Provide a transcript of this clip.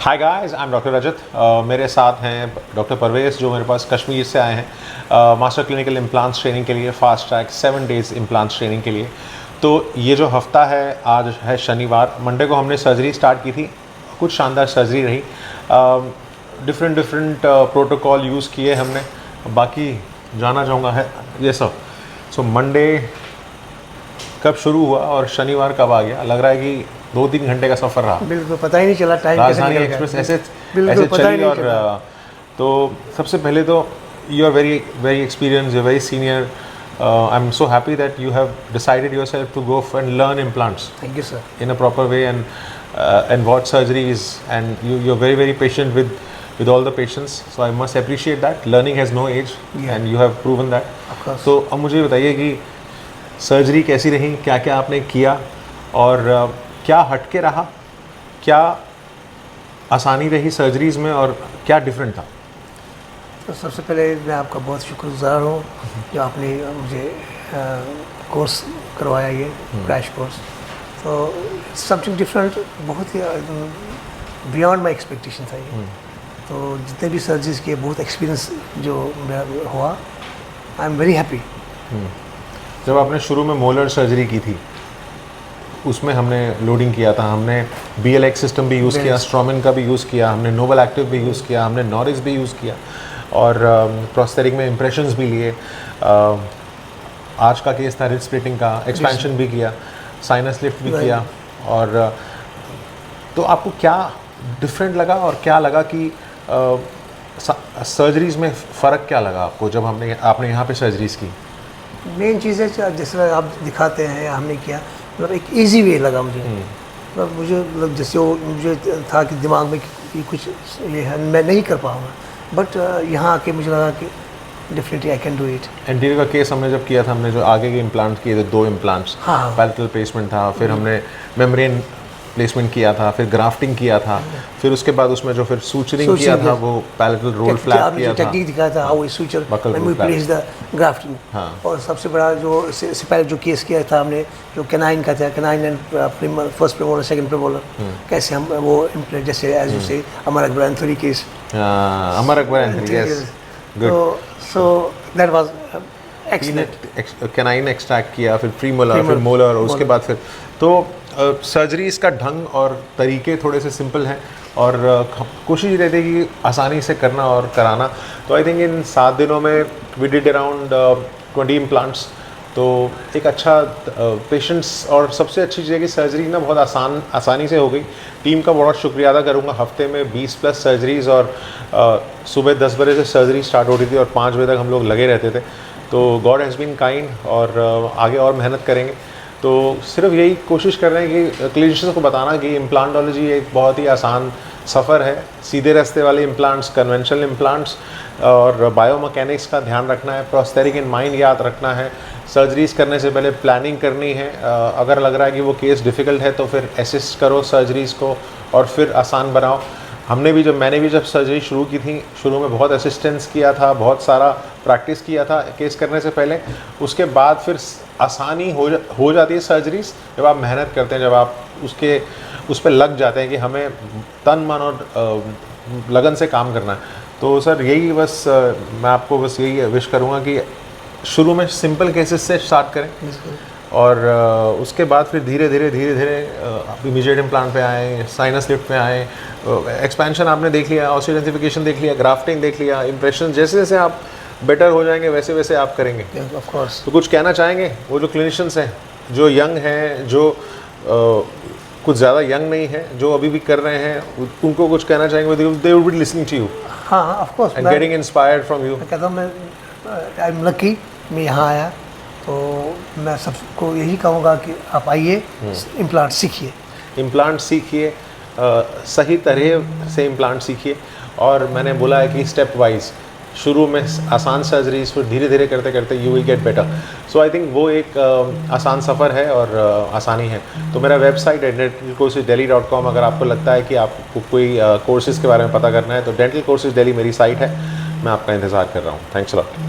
Hi guys, I am doctor Rajat. मेरे साथ हैं डॉक्टर परवेज़ जो मेरे पास कश्मीर से आए हैं मास्टर क्लिनिकल इम्प्लांट्स ट्रेनिंग के लिए, fast track 7 days implants training के लिए। तो ये जो हफ़्ता है, आज है शनिवार, मंडे को हमने सर्जरी स्टार्ट की थी। कुछ शानदार सर्जरी रही, डिफरेंट प्रोटोकॉल यूज़ किए हमने। बाकी जानना चाहूँगा है ये सब। सो मंडे कब शुरू हुआ और शनिवार कब आ गया? लग रहा है कि 2-3 घंटे का सफ़र रहा। बिल्कुल पता ही नहीं चला टाइम कैसे राजधानी निकल एक्सप्रेस गया। ऐसे चली। और तो सबसे पहले तो you are very experience, you very senior. I'm so happy that you have decided yourself to go and learn implants thank you sir. in a proper way and what surgeries, and you're very patient with all the patients, so I must appreciate that. Learning has no age. Yeah. And you have proven that. Of course. तो अब मुझे बताइए कि surgery कैसी रही, क्या क्या आपने किया और क्या हटके रहा, क्या आसानी रही सर्जरीज में और क्या डिफरेंट था? तो सबसे पहले मैं आपका बहुत शुक्रगुजार हूँ जो आपने मुझे कोर्स करवाया, ये क्रैश कोर्स। तो समथिंग डिफरेंट, बहुत ही बियॉन्ड माई एक्सपेक्टेशन था ये। तो जितने भी सर्जरीज किए, बहुत एक्सपीरियंस जो मेरा हुआ, आई एम वेरी हैप्पी। जब आपने शुरू में मोलर सर्जरी की थी, उसमें हमने लोडिंग किया था, हमने BLX सिस्टम भी यूज़ किया, स्ट्रॉमन का भी यूज़ किया, हमने नोबल एक्टिव भी यूज़ किया, हमने नॉरिस भी यूज़ किया और प्रोस्थेटिक में इम्प्रेशंस भी लिए। आज का केस था रिज स्प्लिटिंग का, एक्सपेंशन भी किया, साइनस लिफ्ट भी किया। और तो आपको क्या डिफरेंट लगा और क्या लगा कि सर्जरीज में फ़र्क क्या लगा आपको जब आपने यहाँ पे सर्जरीज की? मेन चीज़ है जैसे आप दिखाते हैं या हमने किया, मतलब एक इजी वे लगा मुझे। मतलब मुझे मतलब जैसे वो मुझे था कि दिमाग में कि कुछ ये है, मैं नहीं कर पाऊँगा, बट यहाँ आके मुझे लगा कि definitely I can do it. Anterior का केस हमने जब किया था, हमने जो आगे के इम्प्लांट किए थे, 2 इम्प्लांट्स, हाँ। पैलेटल प्लेसमेंट था, फिर हमने मेम्ब्रेन प्लेसमेंट किया था, फिर ग्राफ्टिंग किया था, फिर उसके बाद उसमें जो फिर सूचरिंग किया था, वो पैलेटल रोल फ्लैप किया था, टेक्निक दिखाया था, how we suture when we place the grafting. और सबसे बड़ा जो इससे पहले जो केस किया था हमने, जो कैनाइन का था, canine and first premolar, second premolar, कैसे हम वो इम्प्लेंट, जैसे as you say Amar Akbar Anthony case, Amar Akbar Anthony, yes, good. So that was excellent. Canine extract किया, फिर प्रीमोलर, फिर मोलर, और उसके बाद फिर तो सर्जरीज का ढंग और तरीके थोड़े से सिंपल हैं और कोशिश रहती है कि आसानी से करना और कराना। तो आई थिंक इन 7 दिनों में वी डिड अराउंड 20 इम्प्लांट्स। तो एक अच्छा पेशेंट्स, और सबसे अच्छी चीज़ है कि सर्जरी ना बहुत आसानी से हो गई। टीम का बहुत शुक्रिया अदा करूँगा। हफ्ते में 20+ सर्जरीज़, और सुबह 10 बजे से सर्जरी स्टार्ट हो रही थी और 5 बजे तक हम लोग लगे रहते थे। तो गॉड हैज़ बीन काइंड, और आगे और मेहनत करेंगे। तो सिर्फ यही कोशिश कर रहे हैं कि क्लिनिशियंस को बताना कि इम्प्लांटोलॉजी एक बहुत ही आसान सफ़र है। सीधे रास्ते वाले इम्प्लांट्स, कन्वेंशनल इम्प्लांट्स और बायोमैकेनिक्स का ध्यान रखना है, प्रोस्थेटिक इन माइंड याद रखना है, सर्जरीज करने से पहले प्लानिंग करनी है। अगर लग रहा है कि वो केस डिफ़िकल्ट है तो फिर असिस्ट करो सर्जरीज़ को और फिर आसान बनाओ। मैंने भी जब सर्जरी शुरू की थी, शुरू में बहुत असिस्टेंस किया था, बहुत सारा प्रैक्टिस किया था केस करने से पहले। उसके बाद फिर आसानी हो जाती है सर्जरीज जब आप मेहनत करते हैं, जब आप उस पर लग जाते हैं कि हमें तन मन और लगन से काम करना है। तो सर यही बस मैं आपको बस यही विश करूँगा कि शुरू में सिंपल केसेस से स्टार्ट करें और उसके बाद फिर धीरे धीरे इमीडिएट इम्प्लांट पे आए, साइनस लिफ्ट पे आए, एक्सपेंशन आपने देख लिया, ऑस्टियोडेंटिफिकेशन देख लिया, ग्राफ्टिंग देख लिया, इम्प्रेशन, जैसे जैसे आप बेटर हो जाएंगे वैसे वैसे आप करेंगे। Of course. तो कुछ कहना चाहेंगे वो जो क्लिनिशियंस हैं, जो यंग हैं, जो कुछ ज़्यादा यंग नहीं है, जो अभी भी कर रहे हैं, उनको कुछ कहना चाहेंगे? They would be listening to you. हाँ, of course, and getting inspired from you. मैं कहता हूँ, मैं आई एम लकी मैं यहाँ आया। तो मैं सबको यही कहूँगा कि आप आइए, इम्प्लांट सीखिए। इम्प्लांट सीखिए, सही तरह से इम्प्लांट सीखिए। और मैंने बोला है कि स्टेप वाइज, शुरू में आसान सर्जरीज, फिर धीरे धीरे करते करते you will get better. So I think वो एक आसान सफ़र है और आसानी है। तो मेरा वेबसाइट है dentalcourses.delhi.com। अगर आपको लगता है कि आपको कोई कोर्सेज़ के बारे में पता करना है तो डेंटल कोर्सेज दिल्ली मेरी साइट है। मैं आपका इंतज़ार कर रहा हूँ। Thanks a lot.